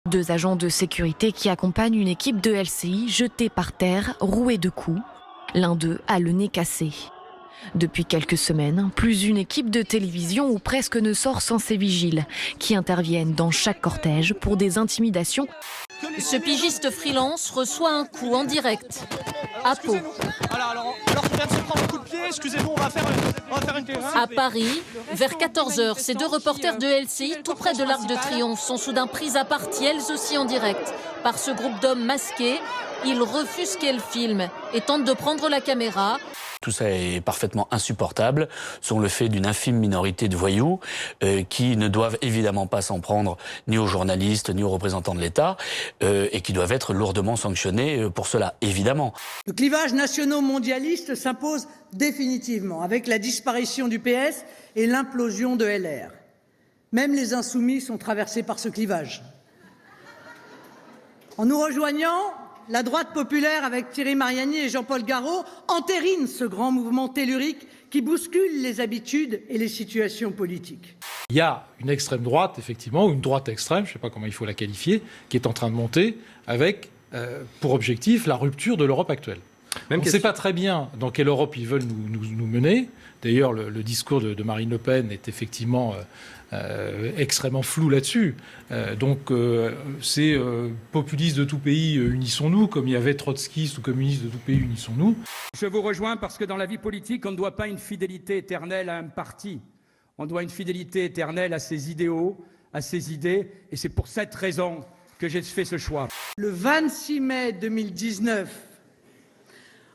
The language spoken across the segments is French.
Deux agents de sécurité qui accompagnent une équipe de LCI jetée par terre, rouée de coups. L'un d'eux a le nez cassé. Depuis quelques semaines, plus une équipe de télévision ou presque ne sort sans ses vigiles, qui interviennent dans chaque cortège pour des intimidations. Ce pigiste freelance reçoit un coup en direct, à Pau. Alors qu'on vient de se prendre un coup de pied, excusez-nous, on va faire une pause. À Paris, vers 14h, ces deux reporters de LCI, tout près de l'Arc de Triomphe, sont soudain pris à partie, elles aussi en direct, par ce groupe d'hommes masqués. Ils refusent qu'elles filment et tentent de prendre la caméra. Tout ça est parfaitement insupportable, sont le fait d'une infime minorité de voyous qui ne doivent évidemment pas s'en prendre ni aux journalistes ni aux représentants de l'État et qui doivent être lourdement sanctionnés pour cela, évidemment. Le clivage nationaux-mondialiste s'impose définitivement avec la disparition du PS et l'implosion de LR. Même les insoumis sont traversés par ce clivage. En nous rejoignant, la droite populaire, avec Thierry Mariani et Jean-Paul Garot, entérine ce grand mouvement tellurique qui bouscule les habitudes et les situations politiques. Il y a une extrême droite, effectivement, ou une droite extrême, je ne sais pas comment il faut la qualifier, qui est en train de monter avec pour objectif la rupture de l'Europe actuelle. On ne sait pas très bien dans quelle Europe ils veulent nous mener. D'ailleurs, le discours de Marine Le Pen est effectivement extrêmement flou là-dessus. C'est populiste de tout pays, unissons-nous, comme il y avait trotskistes ou communistes de tout pays, unissons-nous. Je vous rejoins parce que dans la vie politique, on ne doit pas une fidélité éternelle à un parti. On doit une fidélité éternelle à ses idéaux, à ses idées. Et c'est pour cette raison que j'ai fait ce choix. Le 26 mai 2019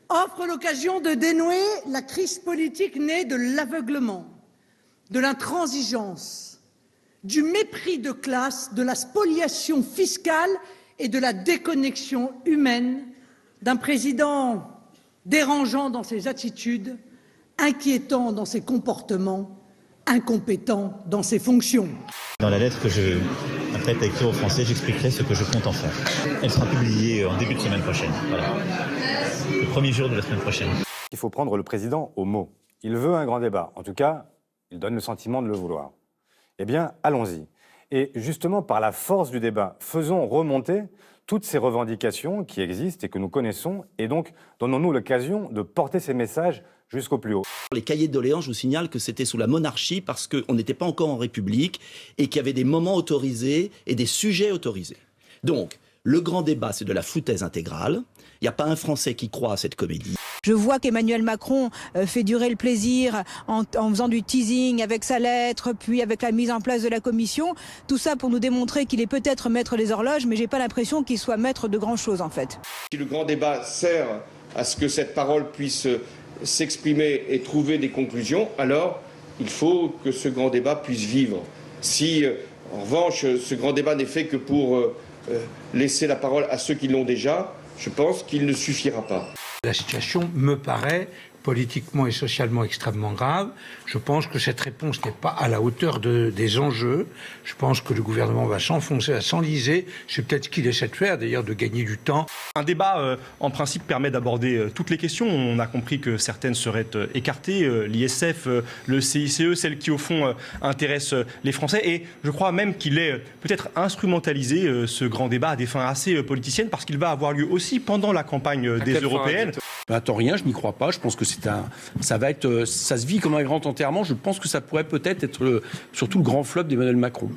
offre l'occasion de dénouer la crise politique née de l'aveuglement, de l'intransigeance, du mépris de classe, de la spoliation fiscale et de la déconnexion humaine d'un président dérangeant dans ses attitudes, inquiétant dans ses comportements, incompétent dans ses fonctions. Dans la lettre que je m'apprête à écrire aux Français, j'expliquerai ce que je compte en faire. Elle sera publiée en début de semaine prochaine. Voilà. Le premier jour de la semaine prochaine. Il faut prendre le président au mot. Il veut un grand débat. En tout cas, il donne le sentiment de le vouloir. Eh bien, allons-y. Et justement, par la force du débat, faisons remonter toutes ces revendications qui existent et que nous connaissons, et donc donnons-nous l'occasion de porter ces messages jusqu'au plus haut. Les cahiers de doléances, je vous signale que c'était sous la monarchie parce qu'on n'était pas encore en République et qu'il y avait des moments autorisés et des sujets autorisés. Donc, le grand débat, c'est de la foutaise intégrale. Il n'y a pas un Français qui croit à cette comédie. Je vois qu'Emmanuel Macron fait durer le plaisir en faisant du teasing avec sa lettre, puis avec la mise en place de la commission. Tout ça pour nous démontrer qu'il est peut-être maître des horloges, mais j'ai pas l'impression qu'il soit maître de grand-chose en fait. Si le grand débat sert à ce que cette parole puisse s'exprimer et trouver des conclusions, alors il faut que ce grand débat puisse vivre. Si, en revanche, ce grand débat n'est fait que pour laisser la parole à ceux qui l'ont déjà, je pense qu'il ne suffira pas. La situation me paraît politiquement et socialement extrêmement grave. Je pense que cette réponse n'est pas à la hauteur des enjeux. Je pense que le gouvernement va s'enfoncer, à s'enliser. C'est peut-être ce qu'il essaie de faire, d'ailleurs, de gagner du temps. Un débat, en principe, permet d'aborder toutes les questions. On a compris que certaines seraient écartées. L'ISF, le CICE, celles qui, au fond, intéressent les Français. Et je crois même qu'il est peut-être instrumentalisé, ce grand débat, à des fins assez politiciennes, parce qu'il va avoir lieu aussi pendant la campagne des européennes. Attends, rien, je n'y crois pas. Je pense que ça se vit comme un grand enterrement. Je pense que ça pourrait peut-être être surtout le grand flop d'Emmanuel Macron.